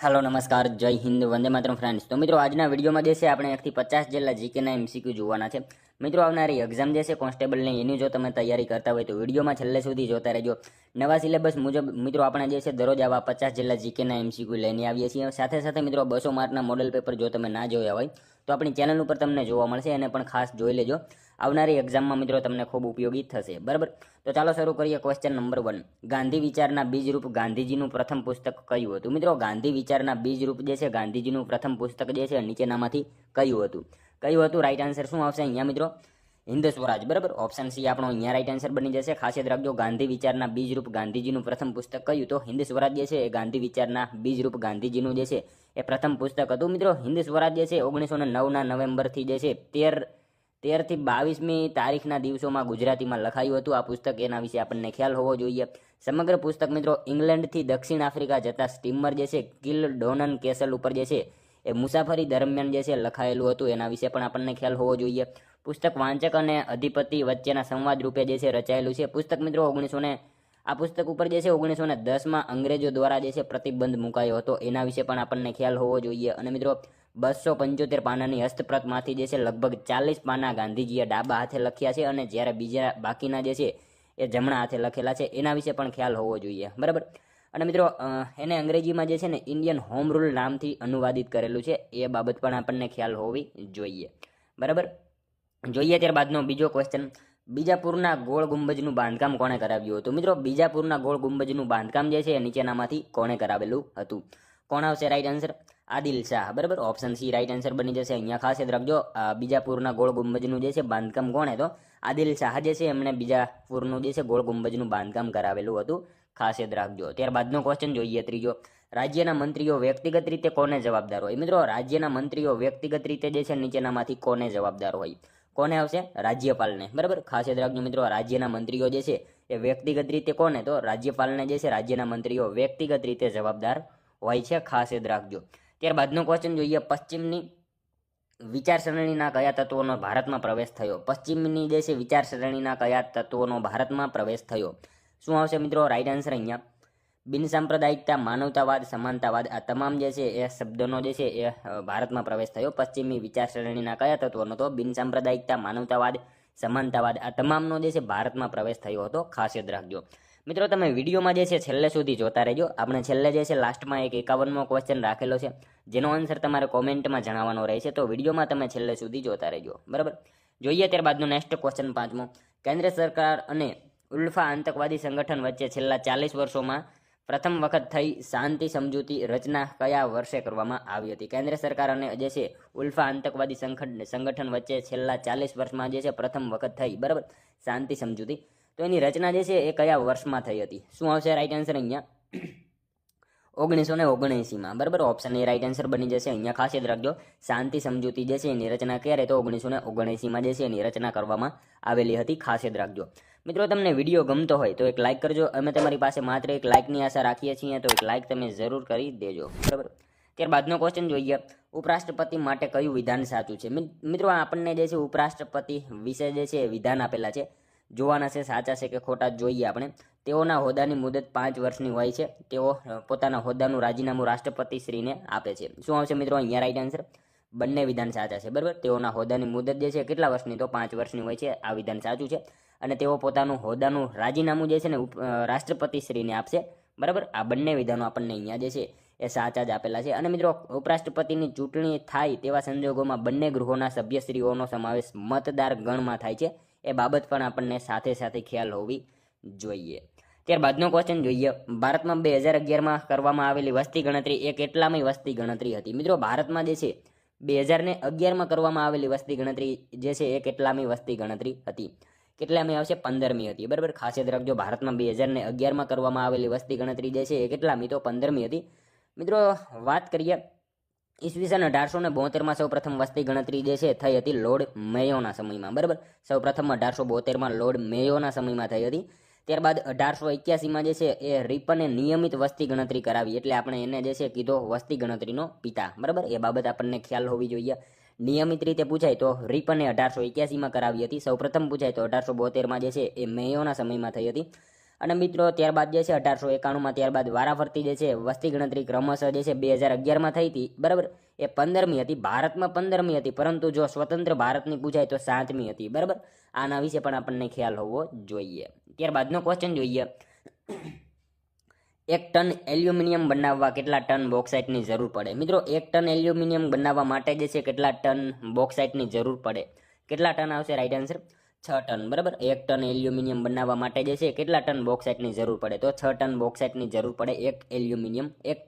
Hello नमस्कार जय Hind Vande Mataram friends. तो मित्रों आज विडियो में આપણે 1 થી 50 જેટલા જીકેના એમસીક્યુ જોવાના છે। મિત્રો આવનારી એક્ઝામ જે છે કોન્સ્ટેબલની એની જો તમે તૈયારી કરતા હોય તો વિડિયોમાં છેલ્લે સુધી જોતા રહેજો। નવા સિલેબસ મુજબ મિત્રો આપણે જે છે દરરોજ આવા 50 જેટલા જીકેના એમસીક્યુ લઈને આવીએ છીએ। સાથે સાથે મિત્રો 200 માર્કના મોડેલ પેપર જો તમે ના જોયા હોય તો આપણી ચેનલ ઉપર તમને જોવા મળશે, એને પણ ખાસ જોઈ લેજો। આવનારી એક્ઝામમાં મિત્રો તમને ખૂબ ઉપયોગી થશે, બરાબર। તો ચાલો શરૂ કરીએ। ક્વેશ્ચન નંબર 1, ગાંધી વિચારના બીજરૂપ ગાંધીજીનું પ્રથમ પુસ્તક કયું હતું? મિત્રો ગાંધી વિચારના બીજરૂપ જે છે ગાંધીજીનું પ્રથમ પુસ્તક જે છે નીચેનામાંથી કયું હતું? રાઈટ આન્સર શું આવશે અહીંયા મિત્રો? હિન્દ સ્વરાજ, બરાબર। ઓપ્શન સી આપણો અહીંયા રાઈટ આન્સર બની જશે। ખાસ યાદ રાખજો, ગાંધી વિચારના બીજરૂપ ગાંધીજીનું પ્રથમ પુસ્તક કયું? તો હિન્દ સ્વરાજ જે છે એ ગાંધી વિચારના બીજરૂપ ગાંધીજીનું જે છે એ પ્રથમ પુસ્તક હતું। મિત્રો હિન્દ સ્વરાજ જે છે 1909ના નવેમ્બરથી જે છે 13 થી 22મી તારીખના દિવસોમાં ગુજરાતીમાં લખાયું હતું આ પુસ્તક। એના વિશે આપણને ખ્યાલ હોવો જોઈએ। સમગ્ર પુસ્તક મિત્રો ઇંગ્લેન્ડથી દક્ષિણ આફ્રિકા જતા સ્ટીમર જે છે કિલડોનન કેસલ ઉપર જે છે એ મુસાફરી દરમિયાન જે છે લખાયેલું હતું, એના વિશે પણ આપણને ખ્યાલ હોવો જોઈએ। પુસ્તક વાંચક અને અધિપતિ વચ્ચેના સંવાદ રૂપે જે છે રચાયેલું છે પુસ્તક। મિત્રો આ પુસ્તક ઉપર જે છે 1910માં અંગ્રેજો દ્વારા જે છે પ્રતિબંધ મુકાયો હતો, એના વિશે પણ આપણને ખ્યાલ હોવો જોઈએ। અને મિત્રો 275 પાનાની હસ્તપ્રતમાંથી જે છે લગભગ 40 પાના ગાંધીજીએ ડાબા હાથે લખ્યા છે અને જ્યારે બીજા બાકીના જે છે એ જમણા હાથે લખેલા છે, એના વિશે પણ ખ્યાલ હોવો જોઈએ, બરાબર। અને મિત્રો એને અંગ્રેજીમાં જે છે ને ઇન્ડિયન હોમ રૂલ નામથી અનુવાદિત કરેલું છે, એ બાબત પણ આપણને ખ્યાલ હોવી જોઈએ, બરાબર। જોઈએ ત્યારબાદનો બીજો ક્વેશ્ચન, બીજાપુરના ગોળ ગુંબજનું બાંધકામ કોણે કરાવ્યું હતું? મિત્રો બીજાપુરના ગોળ ગુંબજનું બાંધકામ જે છે એ નીચેનામાંથી કોણે કરાવેલું હતું? કોણ આવશે રાઈટ આન્સર? આદિલ શાહ, બરાબર। ઓપ્શન સી રાઈટ આન્સર બની જશે। અહીંયા ખાસ યાદ રાખજો, બીજાપુરના ગોળ ગુંબજનું જે છે બાંધકામ કોણે? તો આદિલ શાહ જે છે એમણે બીજાપુરનું જે છે ગોળ ગુંબજનું બાંધકામ કરાવેલું હતું, ખાસ યાદ રાખજો। ત્યારબાદનો ક્વેશ્ચન જોઈએ ત્રીજો, રાજ્યના મંત્રીઓ વ્યક્તિગત રીતે કોને જવાબદાર હોય? મિત્રો રાજ્યના મંત્રીઓ વ્યક્તિગત રીતે જે છે નીચેનામાંથી કોને જવાબદાર હોય? કોને આવશે? રાજ્યપાલને, બરાબર। ખાસ યાદ રાખજો મિત્રો, રાજ્યના મંત્રીઓ જે છે એ વ્યક્તિગત રીતે કોને? તો રાજ્યપાલને જે છે રાજ્યના મંત્રીઓ વ્યક્તિગત રીતે જવાબદાર હોય છે, ખાસ યાદ રાખજો। ત્યારબાદનો ક્વેશ્ચન જોઈએ, પશ્ચિમની વિચારસરણીના કયા તત્વોનો ભારતમાં પ્રવેશ થયો? પશ્ચિમની જે છે વિચારસરણીના કયા તત્વોનો ભારતમાં પ્રવેશ થયો? શું આવશે મિત્રો રાઈટ આન્સર? અહીંયા બિનસાંપ્રદાયિકતા, માનવતાવાદ, સમાનતાવાદ, આ તમામ જે છે એ શબ્દોનો જે છે એ ભારતમાં પ્રવેશ થયો। પશ્ચિમી વિચારસરણીના કયા તત્વોનો? તો બિનસાંપ્રદાયિકતા, માનવતાવાદ, સમાનતાવાદ, આ તમામનો જે છે ભારતમાં પ્રવેશ થયો હતો, ખાસ યાદ રાખજો। મિત્રો તમે વિડીયોમાં જે છે છેલ્લે સુધી જોતા રહેજો। આપણે છેલ્લે જે છે લાસ્ટમાં એક 51મો ક્વેશ્ચન રાખેલો છે, જેનો આન્સર તમારે કોમેન્ટમાં જણાવવાનો રહેશે, તો વિડીયોમાં તમે છેલ્લે સુધી જોતા રહેજો, બરાબર। જોઈએ ત્યારબાદનો નેક્સ્ટ ક્વેશ્ચન 5મો, કેન્દ્ર સરકાર અને ઉલ્ફા આતંકવાદી સંગઠન વચ્ચે છેલ્લા 40 વર્ષોમાં પ્રથમ વખત થઈ શાંતિ સમજૂતી રચના કયા વર્ષે કરવામાં આવી હતી? કેન્દ્ર સરકાર અને જે છે ઉલ્ફા આતંકવાદી સંગઠન વચ્ચે છેલ્લા 40 વર્ષમાં જે છે પ્રથમ વખત થઈ, બરાબર, શાંતિ સમજૂતી, તો એની રચના જે છે એ કયા વર્ષમાં થઈ હતી? શું આવશે રાઈટ આન્સર? અહીંયા 1979માં, બરાબર। ઓપ્શન એ રાઈટ આન્સર બની જશે। અહીંયા ખાસ યાદ રાખજો, શાંતિ સમજૂતી જે છે એની રચના ક્યારે? તો 1979માં જે છે એની રચના કરવામાં આવેલી હતી, ખાસ યાદ રાખજો। મિત્રો તમને વિડીયો ગમતો હોય તો એક લાઇક કરજો, અમે તમારી પાસે માત્ર એક લાઇકની આશા રાખીએ છીએ, તો એક લાઇક તમે જરૂર કરી દેજો, બરાબર। ત્યારબાદનો ક્વેશ્ચન જોઈએ, ઉપરાષ્ટ્રપતિ માટે કયું વિધાન સાચું છે? મિત્રો આપણને જે છે ઉપરાષ્ટ્રપતિ વિશે જે છે વિધાન આપેલા છે, જોવાના છે સાચા છે કે ખોટા જોઈએ આપણે। તેઓના હોદ્દાની મુદત 5 વર્ષની હોય છે, તેઓ પોતાના હોદ્દાનું રાજીનામું રાષ્ટ્રપતિશ્રીને આપે છે। શું આવશે મિત્રો અહીંયા રાઈટ આન્સર? બંને વિધાન સાચા છે, બરાબર। તેઓના હોદ્દાની મુદત જે છે કેટલા વર્ષની? તો 5 વર્ષની હોય છે, આ વિધાન સાચું છે। અને તેઓ પોતાનું હોદ્દાનું રાજીનામું જે છે ને રાષ્ટ્રપતિશ્રીને આપશે, બરાબર। આ બંને વિધાનો આપણને અહીંયા જે છે એ સાચા જ આપેલા છે। અને મિત્રો ઉપરાષ્ટ્રપતિની ચૂંટણી થાય તેવા સંજોગોમાં બંને ગૃહોના સભ્યશ્રીઓનો સમાવેશ મતદાર ગણમાં થાય છે, એ બાબત પણ આપણને સાથે સાથે ખ્યાલ હોવી જોઈએ। ત્યારબાદનો ક્વેશ્ચન જોઈએ, ભારતમાં 2011માં કરવામાં આવેલી વસ્તી ગણતરી એ કેટલામી વસ્તી ગણતરી હતી? મિત્રો ભારતમાં જે છે 2011માં કરવામાં આવેલી વસ્તી ગણતરી જે છે એ કેટલામી વસ્તી ગણતરી હતી? કેટલામી આવશે? 15મી હતી, બરાબર। ખાસ યાદ રાખજો, ભારતમાં 2011માં કરવામાં આવેલી વસ્તી ગણતરી જે છે એ કેટલામી? તો 15મી હતી। મિત્રો વાત કરીએ ઈસવીસન 1872માં સૌપ્રથમ વસ્તી ગણતરી જે છે થઈ હતી લોર્ડ મેયોના સમયમાં, બરાબર। સૌપ્રથમ 1872માં લોર્ડ મેયોના સમયમાં થઈ હતી। ત્યારબાદ 1881માં જે છે એ રિપને નિયમિત વસ્તી ગણતરી કરાવી, એટલે આપણે એને જે છે કીધો વસ્તી ગણતરીનો પિતા, બરાબર। એ બાબત આપણને ખ્યાલ હોવી જોઈએ। નિયમિત રીતે પૂછાય તો રિપને 1881માં કરાવી હતી, સૌપ્રથમ પૂછાય તો 1872માં જે છે એ મેયોના સમયમાં થઈ હતી। અને મિત્રો ત્યારબાદ જે છે 1891માં ત્યારબાદ વારાફરતી જે છે વસ્તી ગણતરી ક્રમશઃ જે છે 2011માં થઈ હતી, બરાબર. એ 15મી હતી, ભારતમાં 15મી હતી, પરંતુ જો સ્વતંત્ર ભારતની પૂછાય તો 7મી હતી, બરાબર. આના વિશે પણ આપણને ખ્યાલ હોવો જોઈએ. ત્યારબાદનો ક્વેશ્ચન જોઈએ, 1 ટન એલ્યુમિનિયમ બનાવવા કેટલા ટન બોક્સાઇટની જરૂર પડે? મિત્રો 1 ટન એલ્યુમિનિયમ બનાવવા માટે જે છે કેટલા ટન બોક્સાઇટની જરૂર પડે? કેટલા ટન આવશે? રાઈટ આન્સર 6 ટન, બરાબર. 1 ટન એલ્યુમિનિયમ બનાવવા માટે જે છે કેટલા ટન બોક્સાઇટની જરૂર પડે? તો 6 ટન બોક્સાઇટની જરૂર પડે 1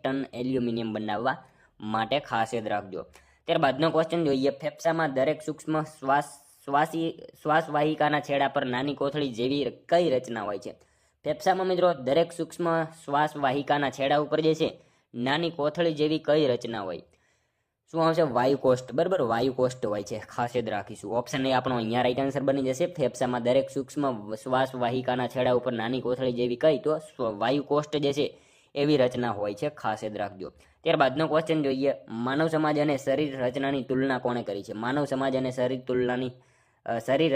ટન એલ્યુમિનિયમ બનાવવા માટે, ખાસ યાદ રાખજો. ત્યારબાદનો ક્વેશ્ચન જોઈએ, ફેફસામાં દરેક સૂક્ષ્મ શ્વાસવાહિકાના છેડા પર નાની કોથળી જેવી કઈ રચના હોય છે? ફેફસામાં મિત્રો દરેક સૂક્ષ્મ શ્વાસવાહિકાના છેડા ઉપર જે છે નાની કોથળી જેવી કઈ રચના હોય? શું આવશે? વાયુકોષ્ઠ, બરાબર. વાયુકોષ્ઠ હોય છે, ખાસ યાદ રાખીશું. ઓપ્શન એ આપણો અહીંયા રાઈટ આન્સર બની જશે. ફેફસામાં દરેક સૂક્ષ્મ શ્વાસવાહિકાના છેડા ઉપર નાની કોથળી જેવી કઈ? તો વાયુકોષ્ઠ જે છે એવી રચના હોય છે, ખાસ યાદ રાખજો. ત્યારબાદનો ક્વેશ્ચન જોઈએ, માનવ સમાજ અને શરીર રચનાની તુલના કોણે કરી છે? માનવ સમાજ અને શરીર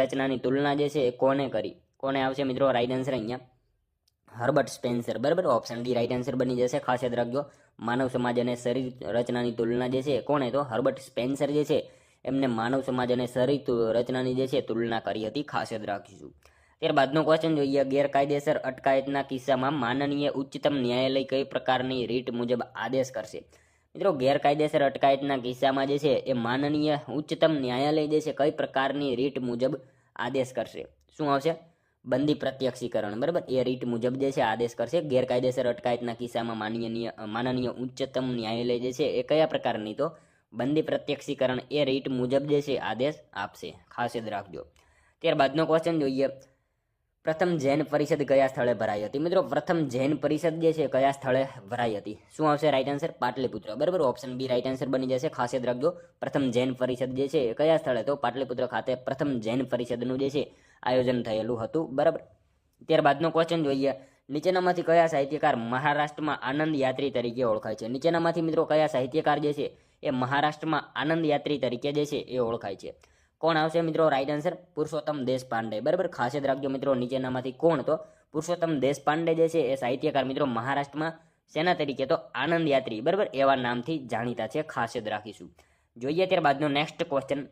રચનાની તુલના જે છે એ કોને કરી? કોને આવશે મિત્રો? રાઈટ આન્સર અહીંયા હર્બર્ટ સ્પેન્સર, બરાબર. ઓપ્શન ડી રાઈટ આન્સર બની જશે, ખાસ યાદ રાખજો. માનવ સમાજ અને શરીર રચનાની તુલના જે છે કોણે? તો હર્બર્ટ સ્પેન્સર જે છે એમને માનવ સમાજ અને શરીર રચનાની જે છે તુલના કરી હતી, ખાસ યાદ રાખીશું. ત્યારબાદનો ક્વેશ્ચન જોઈએ, ગેરકાયદેસર અટકાયતના કિસ્સામાં માનનીય ઉચ્ચતમ ન્યાયાલય કઈ પ્રકારની રીટ મુજબ આદેશ કરશે? મિત્રો ગેરકાયદેસર અટકાયતના કિસ્સામાં જે છે એ માનનીય ઉચ્ચતમ ન્યાયાલય જે છે કઈ પ્રકારની રીટ મુજબ આદેશ કરશે? શું આવશે? બંદી પ્રત્યક્ષીકરણ, બરાબર. એ રીટ મુજબ જે છે આદેશ કરશે. ગેરકાયદેસર અટકાયતના કિસ્સામાં માનનીય ઉચ્ચતમ ન્યાયાલય જે છે એ કયા પ્રકારની? તો બંદી પ્રત્યક્ષીકરણ એ રીટ મુજબ જે છે આદેશ આપશે, ખાસ યાદ રાખજો. ત્યારબાદનો ક્વેશ્ચન જોઈએ, પ્રથમ જૈન પરિષદ કયા સ્થળે ભરાઈ હતી? મિત્રો પ્રથમ જૈન પરિષદ જે છે કયા સ્થળે ભરાઈ હતી? શું આવશે? રાઈટ આન્સર પાટલીપુત્ર, બરાબર. ઓપ્શન બી રાઈટ આન્સર બની જશે, ખાસ યાદ રાખજો. પ્રથમ જૈન પરિષદ જે છે કયા સ્થળે? તો પાટલીપુત્ર ખાતે પ્રથમ જૈન પરિષદનું જે છે આયોજન થયેલું હતું, બરાબર. ત્યારબાદનો ક્વેશ્ચન જોઈએ, નીચેનામાંથી કયા સાહિત્યકાર મહારાષ્ટ્રમાં આનંદ યાત્રી તરીકે ઓળખાય છે? નીચેનામાંથી મિત્રો કયા સાહિત્યકાર જે છે એ મહારાષ્ટ્રમાં આનંદ યાત્રી તરીકે જે છે એ ઓળખાય છે? કોણ આવશે મિત્રો? રાઈટ આન્સર પુરુષોત્તમ દેશપાંડે, બરાબર. ખાસ યાદ રાખજો મિત્રો, નીચેનામાંથી કોણ? તો પુરુષોત્તમ દેશપાંડે જે છે એ સાહિત્યકાર મિત્રો મહારાષ્ટ્રમાં સેના તરીકે? તો આનંદ યાત્રી, બરાબર, એવા નામથી જાણીતા છે, ખાસ યાદ રાખીશું. જોઈએ ત્યારબાદનો next question,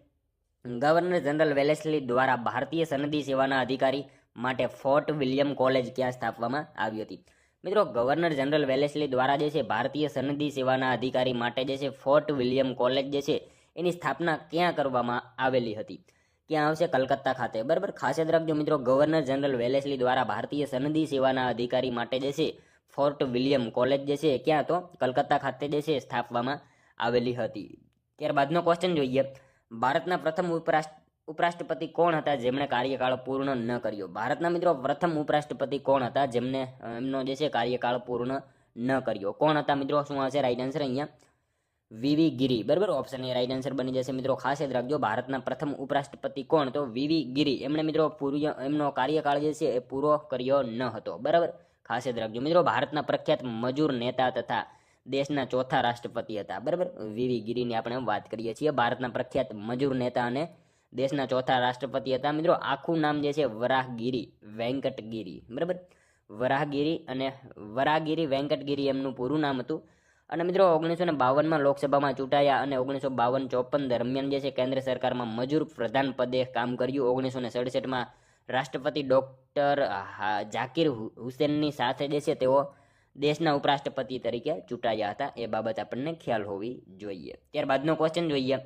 governor general Wellesley દ્વારા ભારતીય સનદી સેવાના અધિકારી માટે ફોર્ટ વિલિયમ કોલેજ ક્યાં સ્થાપવામાં આવી હતી? મિત્રો ગવર્નર જનરલ વેલેસ્લી દ્વારા જે છે ભારતીય સનદી સેવાના અધિકારી માટે જે છે ફોર્ટ વિલિયમ કોલેજ જે છે એની સ્થાપના ક્યાં કરવામાં આવેલી હતી? ક્યાં આવશે? કલકત્તા ખાતે, બરાબર. ખાસ યાદ રાખજો મિત્રો, ગવર્નર જનરલ વેલેસ્લી દ્વારા ભારતીય સનદી સેવાના અધિકારી માટે જે છે ફોર્ટ વિલિયમ કોલેજ જે છે ક્યાં? તો કલકત્તા ખાતે જે છે સ્થાપવામાં આવેલી હતી. ત્યારબાદનો ક્વેશ્ચન જોઈએ, ભારતના પ્રથમ ઉપરાષ્ટ્રપતિ કોણ હતા જેમણે કાર્યકાળ પૂર્ણ ન કર્યો? ભારતના મિત્રો પ્રથમ ઉપરાષ્ટ્રપતિ કોણ હતા જેમને એમનો જે છે કાર્યકાળ પૂર્ણ ન કર્યો? કોણ હતા મિત્રો? શું આવશે? રાઈટ આન્સર અહીંયા વીવી ગિરી, બરાબર. ઓપ્શન એ રાઈટ આન્સર બની જશે મિત્રો, ખાસ યાદ રાખજો. ભારતના પ્રથમ ઉપરાષ્ટ્રપતિ કોણ? તો વીવી ગિરી. એમણે મિત્રો એમનો કાર્યકાળ જે છે એ પૂરો કર્યો ન હતો, બરાબર. ખાસ યાદ રાખજો મિત્રો, ભારતના પ્રખ્યાત મજૂર નેતા તથા દેશના ચોથા રાષ્ટ્રપતિ હતા, બરાબર. વીવી ગિરીની આપણે વાત કરીએ છીએ. ભારતના પ્રખ્યાત મજૂર નેતા અને દેશના ચોથા રાષ્ટ્રપતિ હતા. મિત્રો આખું નામ જે છે વરાહગીરી વેંકટગીરી, બરાબર. વરાહગીરી વેંકટગીરી એમનું પૂરું નામ હતું. અને મિત્રો 1952માં લોકસભામાં ચૂંટાયા અને 1952-54 દરમિયાન જે છે કેન્દ્ર સરકારમાં મજૂર પ્રધાન પદે કામ કર્યું. 1967માં રાષ્ટ્રપતિ ડોક્ટર ઝાકીર હુસેનની સાથે જે છે તેઓ દેશના ઉપરાષ્ટ્રપતિ તરીકે ચૂંટાયા હતા. એ બાબત આપણને ખ્યાલ હોવી જોઈએ. ત્યારબાદનો ક્વેશ્ચન જોઈએ,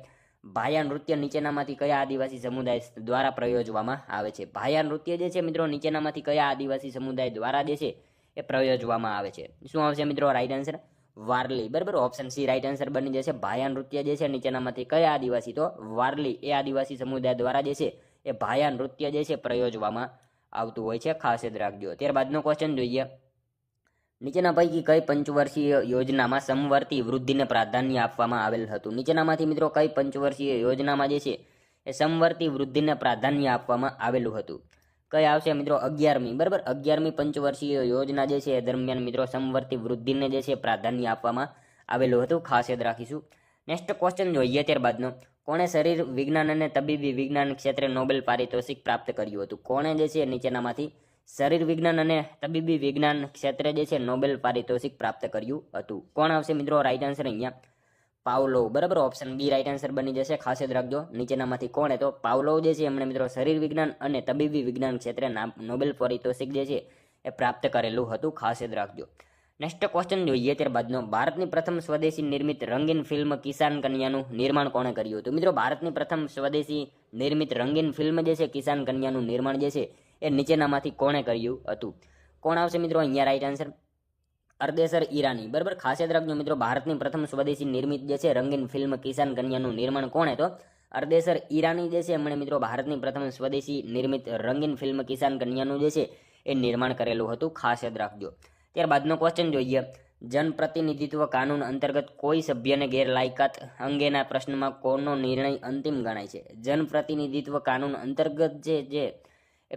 ભાયા નૃત્ય નીચેનામાંથી કયા આદિવાસી સમુદાય દ્વારા પ્રયોજવામાં આવે છે? ભાયા નૃત્ય જે છે મિત્રો નીચેનામાંથી કયા આદિવાસી સમુદાય દ્વારા જે છે એ પ્રયોજવામાં આવે છે? શું આવશે મિત્રો? રાઈટ આન્સર વારલી, બરાબર. ઓપ્શન સી રાઈટ આન્સર બની જશે. ભાયા નૃત્ય જે છે નીચેનામાંથી કયા આદિવાસી? તો વારલી એ આદિવાસી સમુદાય દ્વારા જે છે એ ભાયા નૃત્ય જે છે પ્રયોજવામાં આવતું હોય છે, ખાસ યાદ રાખજો. ત્યારબાદનો ક્વેશ્ચન જોઈએ, નીચેના પૈકી કઈ પંચવર્ષીય યોજનામાં સમવર્તી વૃદ્ધિને પ્રાધાન્ય આપવામાં આવેલ હતું? નીચેનામાંથી મિત્રો કઈ પંચવર્ષીય યોજનામાં જે છે એ સમવર્તી વૃદ્ધિને પ્રાધાન્ય આપવામાં આવેલું હતું? કઈ આવશે મિત્રો? 11મી, બરાબર. 11મી પંચવર્ષીય યોજના જે છે એ દરમિયાન મિત્રો સમવર્તી વૃદ્ધિને જે છે પ્રાધાન્ય આપવામાં આવેલું હતું, ખાસ યાદ રાખીશું. નેક્સ્ટ ક્વેશ્ચન જોઈએ ત્યારબાદનો, કોણે શરીર વિજ્ઞાન અને તબીબી વિજ્ઞાન ક્ષેત્રે નોબેલ પારિતોષિક પ્રાપ્ત કર્યું હતું? કોણે જે છે નીચેનામાંથી શરીર વિજ્ઞાન અને તબીબી વિજ્ઞાન ક્ષેત્રે જે છે નોબેલ પારિતોષિક પ્રાપ્ત કર્યું હતું? કોણ આવશે મિત્રો રાઈટ આન્સર અહીંયા? પાવલોવ, બરાબર, ઓપ્શન બી રાઈટ આન્સર બની જશે. ખાસ યાદ રાખજો નીચેનામાંથી કોણ? તો પાવલોવ જે છે એમણે મિત્રો શરીર વિજ્ઞાન અને તબીબી વિજ્ઞાન ક્ષેત્રે નોબેલ પારિતોષિક જે છે એ પ્રાપ્ત કરેલું હતું. ખાસ યાદ રાખજો. નેક્સ્ટ ક્વેશ્ચન જોઈએ ત્યારબાદનો. ભારતની પ્રથમ સ્વદેશી નિર્મિત રંગીન ફિલ્મ કિસાન કન્યાનું નિર્માણ કોણે કર્યું હતું? મિત્રો ભારતની પ્રથમ સ્વદેશી નિર્મિત રંગીન ફિલ્મ જે છે કિસાન કન્યાનું નિર્માણ જે છે એ નીચેનામાંથી કોણે કર્યું હતું? કોણ આવશે મિત્રો અહીંયા રાઈટ આન્સર? અરદેસર ઈરાની, બરાબર. ખાસ યાદ રાખજો મિત્રો, ભારતની પ્રથમ સ્વદેશી નિર્મિત જે છે રંગીન ફિલ્મ કિસાન કન્યાનું નિર્માણ કોણે? તો અરદેસર ઈરાની જે છે એમણે મિત્રો ભારતની પ્રથમ સ્વદેશી નિર્મિત રંગીન ફિલ્મ કિસાન કન્યાનું જે છે એ નિર્માણ કરેલું હતું. ખાસ યાદ રાખજો. ત્યારબાદનો ક્વેશ્ચન જોઈએ. જનપ્રતિનિધિત્વ કાનૂન અંતર્ગત કોઈ સભ્યને ગેરલાયકાત અંગેના પ્રશ્નમાં કોનો નિર્ણય અંતિમ ગણાય છે? જનપ્રતિનિધિત્વ કાનૂન અંતર્ગત જે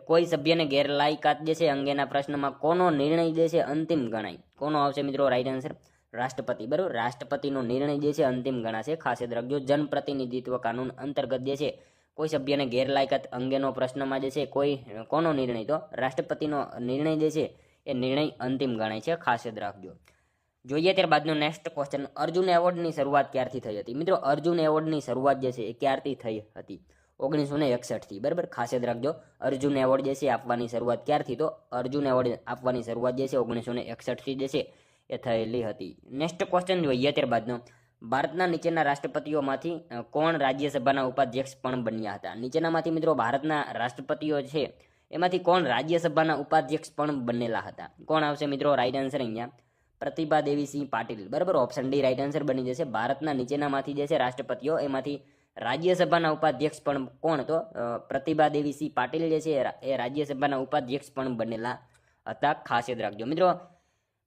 કોઈ સભ્યને ગેરલાયકાત જે છે અંગેના પ્રશ્નમાં કોનો નિર્ણય જે છે અંતિમ ગણાય? કોનો આવશે મિત્રો રાઈટ આન્સર? રાષ્ટ્રપતિ, બરાબર. રાષ્ટ્રપતિનો નિર્ણય જે છે અંતિમ ગણાશે. ખાસ યાદ રાખજો. જનપ્રતિનિધિત્વ કાનૂન અંતર્ગત જે છે કોઈ સભ્યને ગેરલાયકાત અંગેનો પ્રશ્નમાં જે છે કોનો નિર્ણય? તો રાષ્ટ્રપતિનો નિર્ણય જે છે એ નિર્ણય અંતિમ ગણાય છે. ખાસ યાદ રાખજો. જોઈએ ત્યારબાદનો નેક્સ્ટ ક્વેશ્ચન. અર્જુન એવોર્ડની શરૂઆત ક્યારથી થઈ હતી? મિત્રો અર્જુન એવોર્ડની શરૂઆત જે છે એ ક્યારથી થઈ હતી? 1961થી, બરાબર. ખાસ યાદ રાખજો. અર્જુન એવોર્ડ જે છે આપવાની શરૂઆત ક્યારથી? તો અર્જુન એવોર્ડ આપવાની શરૂઆત જે છે 1961થી જે છે એ થયેલી હતી. નેક્સ્ટ ક્વેશ્ચન જોઈએ ત્યારબાદનો. ભારતના નીચેના રાષ્ટ્રપતિઓમાંથી કોણ રાજ્યસભાના ઉપાધ્યક્ષ પણ બન્યા હતા? નીચેનામાંથી મિત્રો ભારતના રાષ્ટ્રપતિઓ છે એમાંથી કોણ રાજ્યસભાના ઉપાધ્યક્ષ પણ બનેલા હતા? કોણ આવશે મિત્રો રાઈટ આન્સર અહીંયા? પ્રતિભા દેવીસિંહ પાટીલ, બરાબર. ઓપ્શન ડી રાઈટ આન્સર બની જશે. ભારતના નીચેનામાંથી જે છે રાષ્ટ્રપતિઓ એમાંથી રાજ્યસભાના ઉપાધ્યક્ષ પણ કોણ? તો પ્રતિભા દેવીસિંહ પાટીલ જે છે એ રાજ્યસભાના ઉપાધ્યક્ષ પણ બનેલા હતા. ખાસ યાદ રાખજો મિત્રો.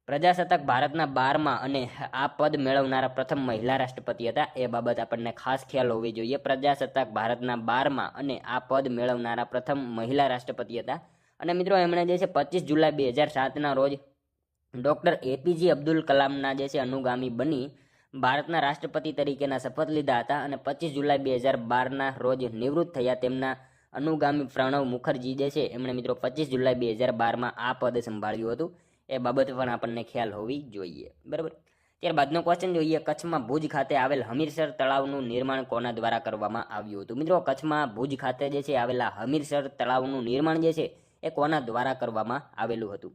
પ્રજાસત્તાક ભારતના 12મા અને આ પદ મેળવનારા પ્રથમ મહિલા રાષ્ટ્રપતિ હતા. એ બાબત આપણને ખાસ ખ્યાલ હોવી જોઈએ. પ્રજાસત્તાક ભારતના 12મા અને આ પદ મેળવનારા પ્રથમ મહિલા રાષ્ટ્રપતિ હતા. અને મિત્રો એમણે જે છે 25 જુલાઈ 2007ના રોજ ડૉક્ટર એપીજે અબ્દુલ કલામના જે છે અનુગામી બની ભારતના રાષ્ટ્રપતિ તરીકેના શપથ લીધા હતા. અને 25 જુલાઈ 2012ના રોજ નિવૃત્ત થયા તેમના અનુગામી પ્રણવ મુખર્જી જે છે એમણે મિત્રો 25 જુલાઈ 2012માં આ પદ સંભાળ્યું હતું. એ બાબત પણ આપણને ખ્યાલ હોવી જોઈએ, બરાબર. ત્યારબાદનો ક્વેશ્ચન જોઈએ. કચ્છમાં ભુજ ખાતે આવેલ હમીરસર તળાવનું નિર્માણ કોના દ્વારા કરવામાં આવ્યું હતું? મિત્રો કચ્છમાં ભુજ ખાતે જે છે આવેલા હમીરસર તળાવનું નિર્માણ જે છે એ કોના દ્વારા કરવામાં આવેલું હતું?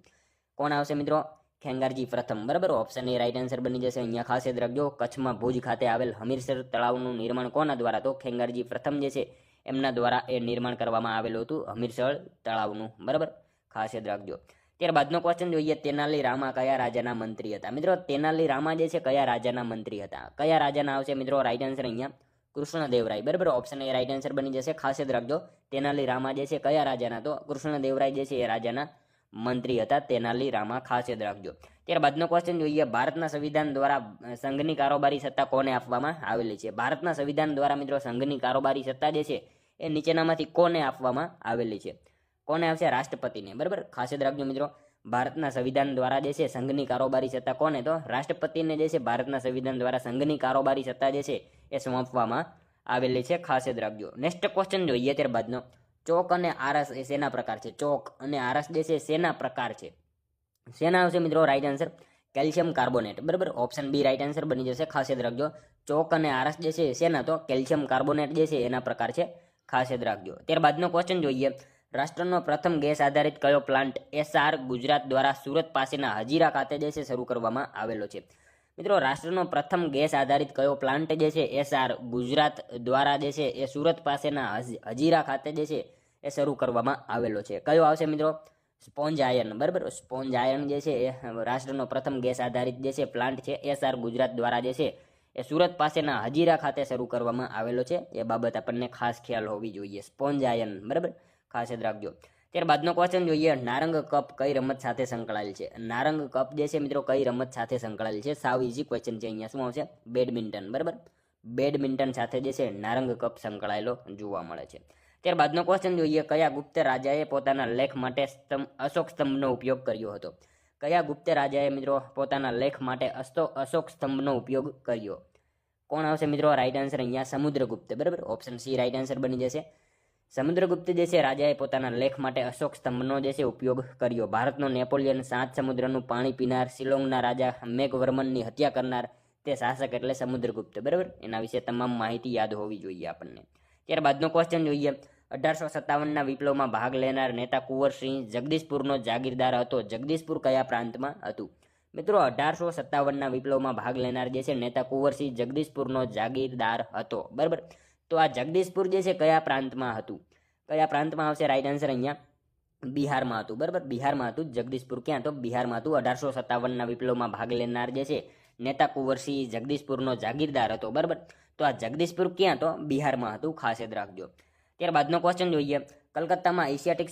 કોણ આવશે મિત્રો? ખેંગારજી પ્રથમ, બરાબર. ઓપ્શન એ રાઈટ આન્સર બની જશે. અહીંયા ખાસ યાદ રાખજો. કચ્છમાં ભુજ ખાતે આવેલ હમીરસર તળાવનું નિર્માણ કોના દ્વારા? તો ખેંગારજી પ્રથમ જે છે એમના દ્વારા એ નિર્માણ કરવામાં આવેલું હતું હમીરસર તળાવનું, બરાબર. ખાસ યાદ રાખજો. ત્યારબાદનો ક્વેશ્ચન જોઈએ. તેનાલી રામા કયા રાજાના મંત્રી હતા? મિત્રો તેનાલી રામા જે છે કયા રાજાના મંત્રી હતા? કયા રાજાના આવશે મિત્રો રાઈટ આન્સર અહીંયા? કૃષ્ણદેવરાય, બરાબર. ઓપ્શન એ રાઈટ આન્સર બની જશે. ખાસ યાદ રાખજો. તેનાલી રામા જે છે કયા રાજાના? તો કૃષ્ણદેવરાય જે છે એ રાજાના મંત્રી હતા તેનાલી રામા. ખાસ યાદ રાખજો. ત્યારબાદનો ક્વેશ્ચન જોઈએ. ભારતના સંવિધાન દ્વારા સંઘની કારોબારી સત્તા કોને આપવામાં આવેલી છે? ભારતના સંવિધાન દ્વારા મિત્રો સંઘની કારોબારી સત્તા જે છે એ નીચેનામાંથી કોને આપવામાં આવેલી છે? કોને આવશે? રાષ્ટ્રપતિને, બરાબર. ખાસ યાદ રાખજો મિત્રો. ભારતના સંવિધાન દ્વારા જે છે સંઘની કારોબારી સત્તા કોને? તો રાષ્ટ્રપતિને જે છે ભારતના સંવિધાન દ્વારા સંઘની કારોબારી સત્તા જે છે એ સોંપવામાં આવેલી છે. ખાસ યાદ રાખજો. નેક્સ્ટ ક્વેશ્ચન જોઈએ ત્યારબાદનો. ચોક અને આરસ એ શેના પ્રકાર છે? ચોક અને આરસ જે છે શેના પ્રકાર છે? શેના આવશે મિત્રો રાઈટ આન્સર? કેલ્શિયમ કાર્બોનેટ, બરાબર. ઓપ્શન બી રાઈટ આન્સર બની જશે. ખાસ યાદ રાખજો. ચોક અને આરસ જે છે શેના? તો કેલ્શિયમ કાર્બોનેટ જે છે એના પ્રકાર છે. ખાસ યાદ રાખજો. ત્યારબાદનો ક્વેશ્ચન જોઈએ. રાષ્ટ્રનો પ્રથમ ગેસ આધારિત કયો પ્લાન્ટ એસઆર ગુજરાત દ્વારા સુરત પાસેના હજીરા ખાતે જે છે શરૂ કરવામાં આવેલો છે? મિત્રો રાષ્ટ્રનો પ્રથમ ગેસ આધારિત કયો પ્લાન્ટ જે છે એસઆર ગુજરાત દ્વારા જે છે એ સુરત પાસેના હજીરા ખાતે જે છે એ શરૂ કરવામાં આવેલો છે? કયો આવશે મિત્રો? સ્પોન્જ આયર્ન, બરાબર. સ્પોન્જ આયર્ન જે છે એ રાષ્ટ્રનો પ્રથમ ગેસ આધારિત જે છે પ્લાન્ટ છે એસઆર ગુજરાત દ્વારા જે છે એ સુરત પાસેના હજીરા ખાતે શરૂ કરવામાં આવેલો છે. એ બાબત આપણને ખાસ ખ્યાલ હોવી જોઈએ. સ્પોન્જ આયર્ન, બરાબર. ખાસ યાદ રાખજો. ત્યારબાદનો ક્વેશ્ચન જોઈએ. નારંગ કપ કઈ રમત સાથે સંકળાયેલ છે? નારંગ કપ જે છે મિત્રો કઈ રમત સાથે સંકળાયેલ છે? સાવ ઇઝી ક્વેશ્ચન છે. અહીંયા શું આવશે? બેડમિન્ટન, બરાબર. બેડમિન્ટન સાથે જે છે નારંગ કપ સંકળાયેલો જોવા મળે છે. ત્યારબાદનો ક્વેશ્ચન જોઈએ. કયા ગુપ્ત રાજાએ પોતાના લેખ માટે અશોક સ્તંભનો ઉપયોગ કર્યો હતો? કયા ગુપ્ત રાજાએ મિત્રો પોતાના લેખ માટે અશોક સ્તંભનો ઉપયોગ કર્યો? કોણ આવશે મિત્રો રાઈટ આન્સર અહીંયા? સમુદ્રગુપ્ત, બરાબર. ઓપ્શન સી રાઈટ આન્સર બની જશે. સમુદ્રગુપ્ત જે છે રાજાએ પોતાના લેખ માટે અશોક સ્તંભનો જે છે ઉપયોગ કર્યો. ભારતનો નેપોલિયન, 7 સમુદ્રનું પાણી પીનાર, શિલોંગના રાજા મેઘવર્મનની હત્યા કરનાર તે શાસક એટલે સમુદ્રગુપ્ત. બરાબર, એના વિશે તમામ માહિતી યાદ હોવી જોઈએ આપણને. ત્યારબાદનો ક્વેશ્ચન જોઈએ. 1857ના વિપ્લવમાં ભાગ લેનાર નેતા કુંવરસિંહ જગદીશપુરનો જાગીરદાર હતો. જગદીશપુર કયા પ્રાંતમાં હતું? મિત્રો 1857ના વિપ્લવમાં ભાગ લેનાર જે છે નેતા કુંવરસિંહ જગદીશપુરનો જાગીરદાર હતો. બરાબર, તો આ જગદીશપુર જે છે કયા પ્રાંતમાં હતું? કયા પ્રાંતમાં આવશે? રાઈટ આન્સર અહીંયા બિહારમાં હતું. બરાબર, બિહારમાં હતું. જગદીશપુર ક્યાં? તો બિહારમાં હતું. 1857ના વિપ્લવમાં ભાગ લેનાર જે છે નેતા કુંવરસિંહ જગદીશપુરનો જાગીરદાર હતો. બરાબર, તો આ જગદીશપુર ક્યાં? તો બિહારમાં હતું. ખાસ યાદ રાખજો. ત્યારબાદનો ક્વેશ્ચન જોઈએ. કલકત્તામાં એશિયાટિક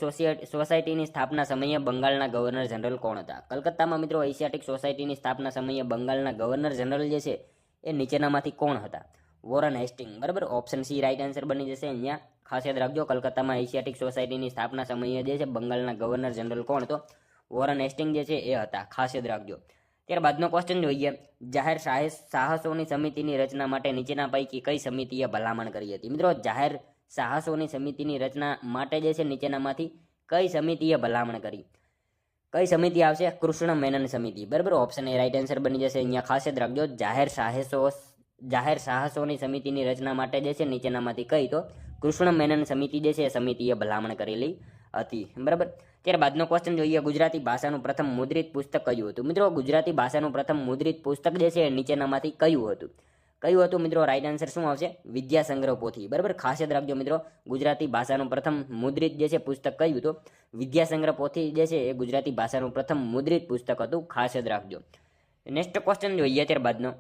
સોસાયટીની સ્થાપના સમયે બંગાળના ગવર્નર જનરલ કોણ હતા? કલકત્તામાં મિત્રો એશિયાટિક સોસાયટીની સ્થાપના સમયે બંગાળના ગવર્નર જનરલ જે છે એ નીચેનામાંથી કોણ હતા? Warren Hastings. બરાબર, ઓપ્શન સી રાઈટ આન્સર બની જશે. અહીંયા ખાસ યાદ રાખજો, કલકત્તામાં એશિયાટિક સોસાયટીની સ્થાપના સમયે જે છે બંગાળના ગવર્નર જનરલ કોણ? તો વોરન હેસ્ટિંગ જે છે એ હતા. ખાસ યાદ રાખજો. ત્યારબાદનો ક્વેશ્ચન જોઈએ. જાહેર સાહસોની સમિતિની રચના માટે નીચેના પૈકી કઈ સમિતિએ ભલામણ કરી હતી? મિત્રો જાહેર સાહસોની સમિતિની રચના માટે જે છે નીચેનામાંથી કઈ સમિતિએ ભલામણ કરી? કઈ સમિતિ આવશે? કૃષ્ણ મેનન સમિતિ. બરાબર, ઓપ્શન એ રાઈટ આન્સર બની જશે. અહીંયા ખાસ યાદ રાખજો, જાહેર સાહસોની સમિતિની રચના માટે જે છે નીચેનામાંથી કઈ? તો કૃષ્ણ મેનન સમિતિ જે છે એ સમિતિએ ભલામણ કરેલી હતી. બરાબર, ત્યારબાદનો ક્વેશ્ચન જોઈએ. ગુજરાતી ભાષાનું પ્રથમ મુદ્રિત પુસ્તક કયું હતું? મિત્રો ગુજરાતી ભાષાનું પ્રથમ મુદ્રિત પુસ્તક જે છે નીચેનામાંથી કયું હતું? કયું હતું મિત્રો? રાઈટ આન્સર શું આવશે? વિદ્યાસંગ્રહ પોથી. બરાબર, ખાસ યાદ રાખજો મિત્રો, ગુજરાતી ભાષાનું પ્રથમ મુદ્રિત જે છે પુસ્તક કયું? તો વિદ્યાસંગ્રહ પોથી જે છે એ ગુજરાતી ભાષાનું પ્રથમ મુદ્રિત પુસ્તક હતું. ખાસ યાદ રાખજો. નેક્સ્ટ ક્વેશ્ચન જોઈએ. ત્યારબાદનો,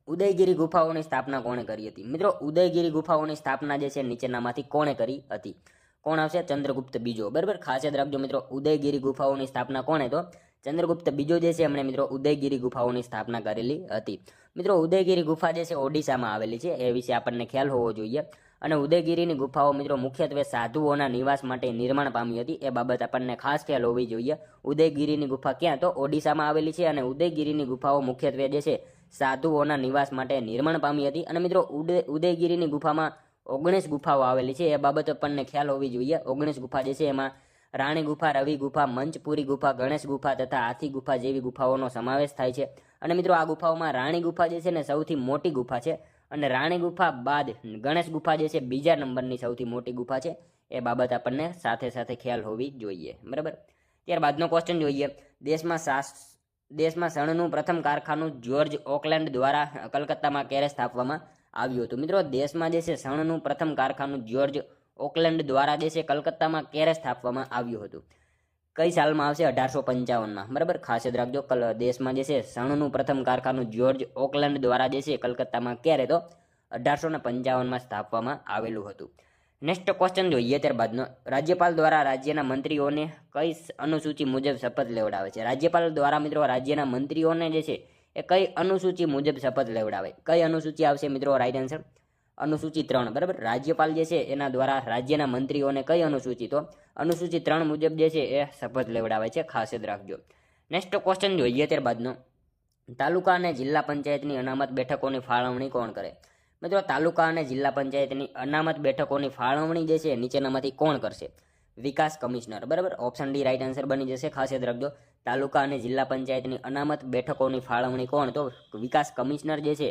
ઉદયગીરી ગુફાઓની સ્થાપના કોણે કરી હતી? મિત્રો ઉદયગીરી ગુફાઓની સ્થાપના જે છે નીચેનામાંથી કોણે કરી હતી? કોણ આવશે? ચંદ્રગુપ્ત બીજો. બરાબર, ખાસ યાદ રાખજો મિત્રો, ઉદયગીરી ગુફાઓની સ્થાપના કોણે? તો ચંદ્રગુપ્ત બીજો જે છે એમણે મિત્રો ઉદયગીરી ગુફાઓની સ્થાપના કરેલી હતી. મિત્રો ઉદયગીરી ગુફા જે છે ઓડિશામાં આવેલી છે, એ વિશે આપણને ખ્યાલ હોવો જોઈએ. અને ઉદયગીરીની ગુફાઓ મિત્રો મુખ્યત્વે સાધુઓના નિવાસ માટે નિર્માણ પામી હતી, એ બાબત આપણને ખાસ ખ્યાલ હોવી જોઈએ. ઉદયગીરીની ગુફા ક્યાં? તો ઓડિશામાં આવેલી છે. અને ઉદયગીરીની ગુફાઓ મુખ્યત્વે જે છે સાધુઓના નિવાસ માટે નિર્માણ પામી હતી. અને મિત્રો ઉદયગીરીની ગુફામાં 19 ગુફાઓ આવેલી છે, એ બાબત આપણને ખ્યાલ હોવી જોઈએ. 19 ગુફા જે છે એમાં રાણી ગુફા, રવિ ગુફા, મંચપુરી ગુફા, ગણેશ ગુફા તથા હાથી ગુફા જેવી ગુફાઓનો સમાવેશ થાય છે. અને મિત્રો આ ગુફાઓમાં રાણી ગુફા જે છે ને સૌથી મોટી ગુફા છે, અને રાણી ગુફા બાદ ગણેશ ગુફા જે છે બીજા નંબરની સૌથી મોટી ગુફા છે. એ બાબત આપણને સાથે સાથે ખ્યાલ હોવી જોઈએ. બરાબર, ત્યારબાદનો ક્વેશ્ચન જોઈએ. દેશમાં શણનું પ્રથમ કારખાનું જ્યોર્જ ઓકલેન્ડ દ્વારા કલકત્તામાં ક્યારે સ્થાપવામાં આવ્યું હતું? મિત્રો દેશમાં જે છે શણનું પ્રથમ કારખાનું જ્યોર્જ ઓકલેન્ડ દ્વારા જે છે કલકત્તામાં ક્યારે સ્થાપવામાં આવ્યું હતું? કઈ સાલમાં આવશે? 1855માં. બરાબર, ખાસ યાદ રાખજો, દેશમાં જે છે શણનું પ્રથમ કારખાનું જ્યોર્જ ઓકલેન્ડ દ્વારા જે છે કલકત્તામાં ક્યારે? તો 1855માં સ્થાપવામાં આવેલું હતું. નેક્સ્ટ ક્વેશ્ચન જોઈએ. ત્યારબાદનો, રાજ્યપાલ દ્વારા રાજ્યના મંત્રીઓને કઈ અનુસૂચિ મુજબ શપથ લેવડાવે છે? રાજ્યપાલ દ્વારા મિત્રો રાજ્યના મંત્રીઓને જે છે એ કઈ અનુસૂચિ મુજબ શપથ લેવડાવે? કઈ અનુસૂચિ આવશે મિત્રો? રાઈટ આન્સર અનુસૂચિ 3. બરાબર, રાજ્યપાલ જે છે એના દ્વારા રાજ્યના મંત્રીઓને કઈ અનુસૂચિ? તો અનુસૂચિ 3 મુજબ જે છે એ શપથ લેવડાવે છે. ખાસ યાદ રાખજો. નેક્સ્ટ ક્વેશ્ચન જોઈએ. ત્યારબાદનો, તાલુકા અને જિલ્લા પંચાયતની અનામત બેઠકોની ફાળવણી કોણ કરે? મિત્રો તાલુકા અને જિલ્લા પંચાયતની અનામત બેઠકોની ફાળવણી જે છે નીચેનામાંથી કોણ કરશે? વિકાસ કમિશનર. બરાબર, ઓપ્શન ડી રાઈટ આન્સર બની જશે. ખાસ યાદ રાખજો, તાલુકા અને જિલ્લા પંચાયતની અનામત બેઠકોની ફાળવણી કોણ? તો વિકાસ કમિશનર જે છે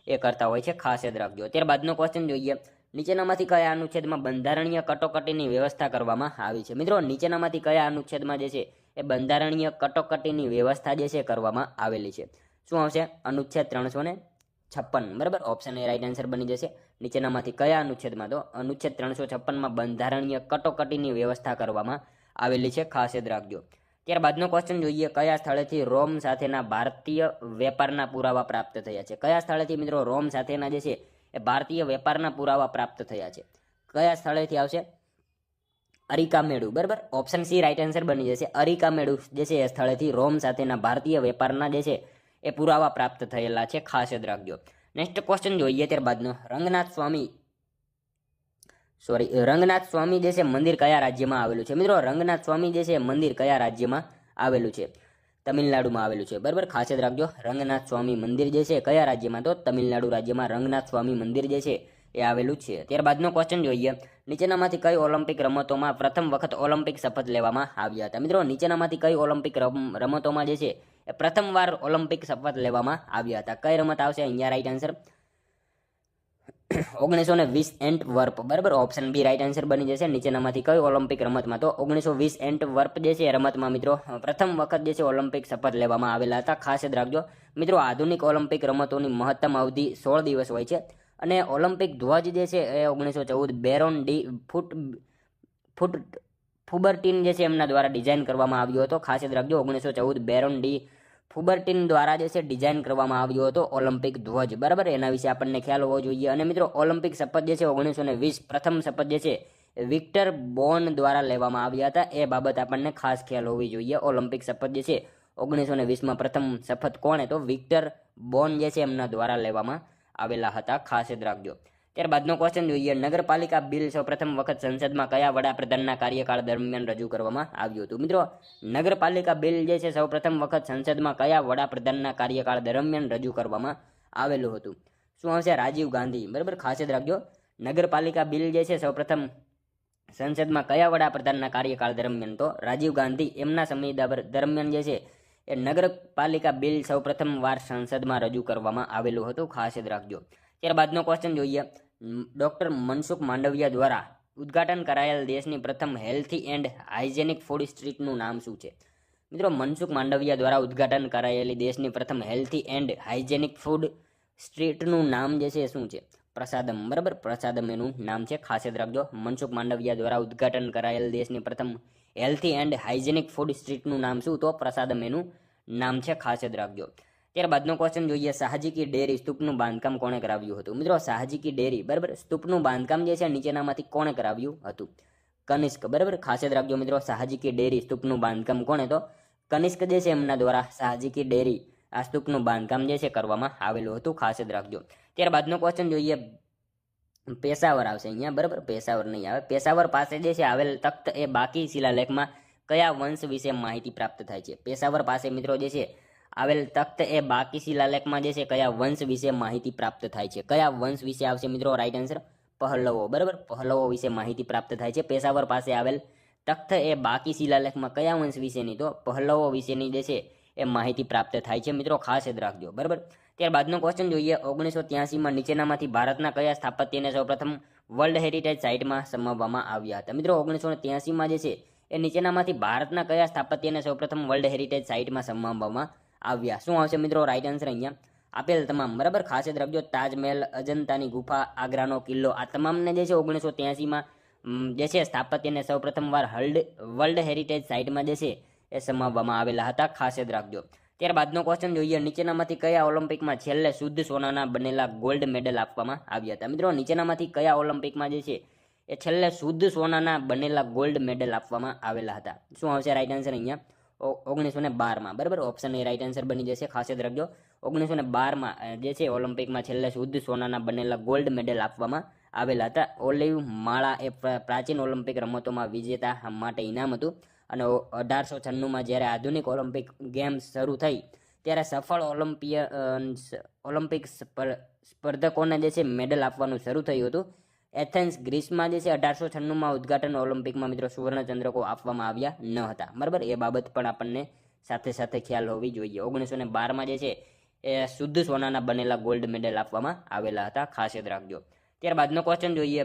એ કરતા હોય છે. ખાસ યાદ રાખજો. ત્યારબાદનો ક્વેશ્ચન જોઈએ. નીચેનામાંથી કયા અનુચ્છેદમાં બંધારણીય કટોકટીની વ્યવસ્થા કરવામાં આવી છે? મિત્રો નીચેનામાંથી કયા અનુચ્છેદમાં જે છે એ બંધારણીય કટોકટીની વ્યવસ્થા જે છે કરવામાં આવેલી છે? શું આવશે? અનુચ્છેદ 356. બરાબર, ઓપ્શન એ રાઈટ આન્સર બની જશે. નીચેનામાંથી કયા અનુચ્છેદમાં? તો અનુચ્છેદ 356માં બંધારણીય કટોકટીની વ્યવસ્થા કરવામાં આવેલી છે. ખાસ યાદ રાખજો. ત્યારબાદનો ક્વેશ્ચન જોઈએ. કયા સ્થળેથી રોમ સાથેના ભારતીય વેપારના પુરાવા પ્રાપ્ત થયા છે? કયા સ્થળેથી મિત્રો રોમ સાથેના જે છે એ ભારતીય વેપારના પુરાવા પ્રાપ્ત થયા છે? કયા સ્થળેથી આવશે? અરિકામેડુ. બરાબર, ઓપ્શન સી રાઈટ આન્સર બની જશે. અરિકામેડુ જે છે એ સ્થળેથી રોમ સાથેના ભારતીય વેપારના જે છે એ પુરાવા પ્રાપ્ત થયેલા છે. ખાસ યાદ રાખજો. નેક્સ્ટ ક્વેશ્ચન જોઈએ. ત્યારબાદનો, રંગનાથ સ્વામી જે છે મંદિર કયા રાજ્યમાં આવેલું છે? મિત્રો રંગનાથ સ્વામી જે છે મંદિર કયા રાજ્યમાં આવેલું છે? તમિલનાડુમાં આવેલું છે. બરાબર, ખાસ યાદ રાખજો, રંગનાથ સ્વામી મંદિર જે છે કયા રાજ્યમાં? તો તમિલનાડુ રાજ્યમાં રંગનાથ સ્વામી મંદિર જે છે એ આવેલું છે. ત્યારબાદનો ક્વેશ્ચન જોઈએ, નીચેનામાંથી કઈ ઓલિમ્પિક રમતોમાં પ્રથમ વખત ઓલિમ્પિક શપથ લેવામાં આવ્યા હતા? મિત્રો, નીચેનામાંથી કઈ ઓલિમ્પિક રમતોમાં જે છે એ પ્રથમવાર ઓલિમ્પિક શપથ લેવામાં આવ્યા હતા? કઈ રમત આવશે અહીંયા રાઈટ આન્સર? 1920 એન્ટ વર્પ. બરાબર, ઓપ્શન બી રાઈટ આન્સર બની જશે. નીચેનામાંથી કઈ ઓલિમ્પિક રમતમાં? તો 1920 એન્ટ વર્પ જે છે એ રમતમાં મિત્રો પ્રથમ વખત જે છે ઓલિમ્પિક શપથ લેવામાં આવેલા હતા. ખાસ યાદ રાખજો મિત્રો, આધુનિક ઓલિમ્પિક રમતોની મહત્તમ અવધિ 16 દિવસ હોય છે અને ઓલિમ્પિક ધ્વજ જે છે એ 1914 બેરોન ડી ફુબર્ટીન જે છે એમના દ્વારા ડિઝાઇન કરવામાં આવ્યો હતો. ખાસ યાદ રાખજો, 1914 બેરોન ડી ફુબર્ટીન દ્વારા જે છે ડિઝાઇન કરવામાં આવ્યો હતો ઓલિમ્પિક ધ્વજ. બરાબર, એના વિશે આપણને ખ્યાલ હોવો જોઈએ. અને મિત્રો, ઓલિમ્પિક શપથ જે છે 1920 પ્રથમ શપથ જે છે વિક્ટર બોન દ્વારા લેવામાં આવ્યા હતા. એ બાબત આપણને ખાસ ખ્યાલ હોવી જોઈએ. ઓલિમ્પિક શપથ જે છે 1920માં પ્રથમ શપથ કોણે? તો વિક્ટર બોન જે છે એમના દ્વારા લેવામાં આવેલા હતા. ખાસ યાદ રાખજો. ત્યારબાદનો ક્વેશ્ચન જોઈએ, નગરપાલિકા બિલ સૌપ્રથમ વખત સંસદમાં કયા વડાપ્રધાનના કાર્યકાળ દરમિયાન રજૂ કરવામાં આવ્યું હતું? મિત્રો, નગરપાલિકા બિલ જે છે સૌપ્રથમ વખત સંસદમાં કયા વડાપ્રધાનના કાર્યકાળ દરમિયાન રજૂ કરવામાં આવેલું હતું? શું આવશે? રાજીવ ગાંધી. બરાબર, ખાસ યાદ રાખજો, નગરપાલિકા બિલ જે છે સૌપ્રથમ સંસદમાં કયા વડાપ્રધાનના કાર્યકાળ દરમિયાન? તો રાજીવ ગાંધી એમના સમય દરમિયાન જે છે એ નગરપાલિકા બિલ સૌપ્રથમ વાર સંસદમાં રજૂ કરવામાં આવેલું હતું. ખાસ યાદ રાખજો. ત્યારબાદનો ક્વેશ્ચન જોઈએ, ડૉક્ટર મનસુખ માંડવિયા દ્વારા ઉદ્ઘાટન કરાયેલ દેશની પ્રથમ હેલ્થી એન્ડ હાઇજેનિક ફૂડ સ્ટ્રીટનું નામ શું છે? મિત્રો, મનસુખ માંડવિયા દ્વારા ઉદ્ઘાટન કરાયેલી દેશની પ્રથમ હેલ્થી એન્ડ હાઇજેનિક ફૂડ સ્ટ્રીટનું નામ જે છે શું છે? પ્રસાદમ. બરાબર, પ્રસાદમ એનું નામ છે. ખાસ યાદ રાખજો, મનસુખ માંડવિયા દ્વારા ઉદ્ઘાટન કરાયેલ દેશની પ્રથમ હેલ્થી એન્ડ હાઇજેનિક ફૂડ સ્ટ્રીટનું નામ શું? તો પ્રસાદમ એનું નામ છે. ખાસ યાદ રાખજો. ત્યારબાદનો ક્વેશ્ચન જોઈએ, શાહજી કી ડેરી સ્તૂપનું બાંધકામ કોણે કરાવ્યું હતું? મિત્રો, શાહજી કી ડેરી બરાબર સ્તૂપનું બાંધકામ જે છે નીચેનામાંથી કોણે કરાવ્યું હતું? કનિષ્ક. બરાબર, ખાસ યાદ રાખજો મિત્રો, શાહજી કી ડેરી સ્તૂપનું બાંધકામ કોણે? તો કનિષ્ક જે છે એમના દ્વારા શાહજી કી ડેરી આ સ્તૂપનું બાંધકામ જે છે કરવામાં આવેલું હતું. ખાસ યાદ રાખજો. ત્યારબાદનો ક્વેશ્ચન જોઈએ, પેશાવર આવશે અહીંયા. બરાબર, પેશાવર નહીં આવે. પેશાવર પાસે જે છે આવેલ તખ્ત એ બાકી શિલાલેખમાં કયા વંશ વિશે માહિતી પ્રાપ્ત થાય છે? પેશાવર પાસે મિત્રો જે છે આવેલ તખ્ત એ બાકી શિલાલેખમાં જે છે કયા વંશ વિશે માહિતી પ્રાપ્ત થાય છે? કયા વંશ વિશે આવશે મિત્રો? રાઈટ આન્સર પહલ્લવો. બરાબર, પહલ્લવો વિશે માહિતી પ્રાપ્ત થાય છે. પેશાવર પાસે આવેલ તખ્ત એ બાકી શિલાલેખમાં કયા વંશ વિશેની? તો પહલ્લવો વિશેની જે છે એ માહિતી પ્રાપ્ત થાય છે. મિત્રો, ખાસ યાદ રાખજો. બરાબર, ત્યારબાદનો ક્વેશ્ચન જોઈએ, 1983માં નીચેનામાંથી ભારતના કયા સ્થાપત્યને સૌપ્રથમ વર્લ્ડ હેરિટેજ સાઇટમાં સમાવવામાં આવ્યા હતા? મિત્રો, 1983માં જે છે એ નીચેનામાંથી ભારતના કયા સ્થાપત્યને સૌપ્રથમ વર્લ્ડ હેરિટેજ સાઇટમાં સમાવવામાં આવ્યા? શું આવશે મિત્રો? રાઈટ આન્સર અહીંયા આપેલ તમામ. બરાબર, ખાસ યાદ રાખજો, તાજમહેલ, અજંતાની ગુફા, આગ્રાનો કિલ્લો, આ તમામને જે છે 1983માં જે છે સ્થાપત્યને સૌપ્રથમ વાર વર્લ્ડ હેરિટેજ સાઇટમાં જે છે એ સમાવવામાં આવેલા હતા. ખાસ યાદ રાખજો. ત્યારબાદનો ક્વેશ્ચન જોઈએ, નીચેનામાંથી કયા ઓલિમ્પિકમાં છેલ્લે શુદ્ધ સોનાના બનેલા ગોલ્ડ મેડલ આપવામાં આવ્યા હતા? મિત્રો, નીચેનામાંથી કયા ઓલિમ્પિકમાં જે છે એ છેલ્લે શુદ્ધ સોનાના બનેલા ગોલ્ડ મેડલ આપવામાં આવેલા હતા? શું આવશે રાઈટ આન્સર અહીંયા? 1912માં. બરાબર, ઓપ્શન એ રાઈટ આન્સર બની જશે. ખાસ યાદ રાખજો, 1912માં જે છે ઓલિમ્પિકમાં છેલ્લે શુદ્ધ સોનાના બનેલા ગોલ્ડ મેડલ આપવામાં આવેલા હતા. ઓલિવ માળા એ પ્રાચીન ઓલિમ્પિક રમતોમાં વિજેતા માટે ઇનામ હતું અને 1896માં જ્યારે આધુનિક ઓલિમ્પિક ગેમ્સ શરૂ થઈ ત્યારે સફળ ઓલિમ્પિક સ્પર્ધકોને જે છે મેડલ આપવાનું શરૂ થયું હતું. એથેન્સ ગ્રીસમાં જે છે 1896માં ઉદ્ઘાટન ઓલિમ્પિકમાં મિત્રો સુવર્ણચંદ્રકો આપવામાં આવ્યા ન હતા. બરાબર, એ બાબત પણ આપણને સાથે સાથે ખ્યાલ હોવી જોઈએ. 1912માં જે છે એ શુદ્ધ સોનાના બનેલા ગોલ્ડ મેડલ આપવામાં આવેલા હતા. ખાસ યાદ રાખજો. ત્યારબાદનો ક્વેશ્ચન જોઈએ,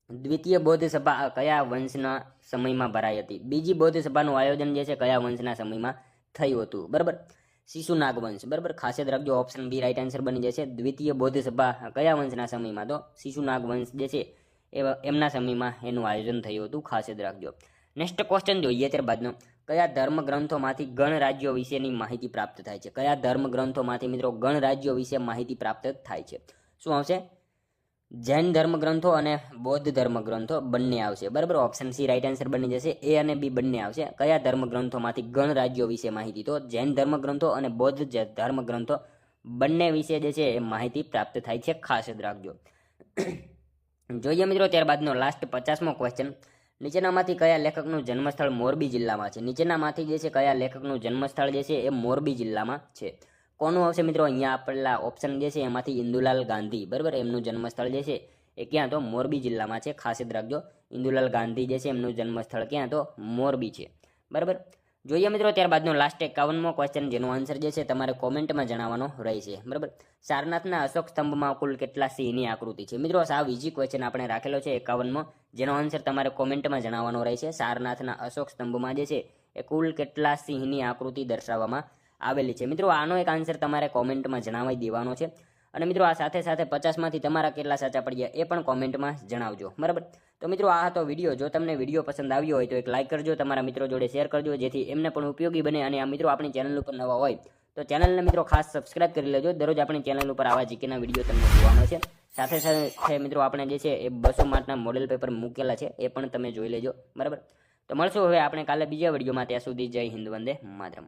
દ્વિતીય બૌદ્ધ સભા કયા વંશના સમયમાં ભરાઈ હતી? બીજી બૌદ્ધ સભાનું આયોજન જે છે કયા વંશના સમયમાં થયું હતું? બરાબર, શિશુનાગ વંશ. બરાબર, ખાસ યાદ રાખજો, ઓપ્શન બી રાઈટ આન્સર બની જશે. દ્વિતીય બૌદ્ધ સભા કયા વંશના સમયમાં? તો શિશુનાગ વંશ જે છે એમના સમયમાં એનું આયોજન થયું હતું. ખાસ યાદ રાખજો. નેક્સ્ટ ક્વેશ્ચન જોઈએ ત્યારબાદનો, કયા ધર્મ ગ્રંથોમાંથી ગણ રાજ્યો વિશેની માહિતી પ્રાપ્ત થાય છે? કયા ધર્મ ગ્રંથોમાંથી મિત્રો ગણ રાજ્યો વિશે માહિતી પ્રાપ્ત થાય છે? શું આવશે? જૈન ધર્મ ગ્રંથો અને બૌદ્ધ ધર્મ ગ્રંથો બંને આવશે. બરાબર, ઓપ્શન સી રાઈટ આન્સર બની જશે. એ અને બી બંને આવશે. કયા ધર્મ ગ્રંથોમાંથી ગણ રાજ્યો વિશે માહિતી? તો જૈન ધર્મ ગ્રંથો અને બૌદ્ધ ધર્મ ગ્રંથો બંને વિશે જે છે એ માહિતી પ્રાપ્ત થાય છે. ખાસ યાદ રાખજો. જોઈએ મિત્રો ત્યારબાદનો લાસ્ટ 50મો ક્વેશ્ચન, નીચેનામાંથી કયા લેખકનું જન્મસ્થળ મોરબી જિલ્લામાં છે? નીચેનામાંથી જે છે કયા લેખકનું જન્મસ્થળ જે છે એ મોરબી જિલ્લામાં છે? કોનું આવશે મિત્રો? અહીંયા આપેલા ઓપ્શન જે છે એમાંથી ઇન્દુલાલ ગાંધી, બરાબર, એમનું જન્મસ્થળ જે છે એ ક્યાં? તો મોરબી જિલ્લામાં છે. ખાસ યાદ રાખજો, ઇન્દુલાલ ગાંધી જે છે એમનું જન્મસ્થળ ક્યાં? તો મોરબી છે, બરાબર. જોઈએ મિત્રો ત્યારબાદનો લાસ્ટ 51મો ક્વેશ્ચન, જેનો આન્સર જે છે તમારે કોમેન્ટમાં જણાવવાનો રહેશે, બરાબર. સારનાથના અશોક સ્તંભમાં કુલ કેટલા સિંહની આકૃતિ છે? મિત્રો સાવ ઈઝી ક્વેશ્ચન આપણે રાખેલો છે 51મો, જેનો આન્સર તમારે કોમેન્ટમાં જણાવવાનો રહેશે. સારનાથના અશોક સ્તંભમાં જે છે એ કુલ કેટલા સિંહની આકૃતિ દર્શાવવામાં આવેલી છે? મિત્રો આનો એક આન્સર તમારે કોમેન્ટમાં જણાવી દેવાનો છે. અને મિત્રો આ સાથે સાથે 50માંથી તમારા કેટલા સાચા પડ્યા એ પણ કોમેન્ટમાં જણાવજો, બરાબર. તો મિત્રો આ હતો વિડીયો. જો તમને વિડીયો પસંદ આવ્યો હોય તો એક લાઇક કરજો, તમારા મિત્રો જોડે શેર કરજો, જેથી એમને પણ ઉપયોગી બને. અને આ મિત્રો આપણી ચેનલ ઉપર નવા હોય તો ચેનલને મિત્રો ખાસ સબસ્ક્રાઇબ કરી લેજો. દરરોજ આપણી ચેનલ ઉપર આવા જીકેના વિડીયો તમને જોવાનો છે. સાથે સાથે મિત્રો આપણે જે છે એ 200 માર્કના મોડેલ પેપર મૂકેલા છે, એ પણ તમે જોઈ લેજો, બરાબર. તો મળશું હવે આપણે કાલે બીજા વિડીયોમાં. ત્યાં સુધી જય હિન્દ, વંદે માતરમ.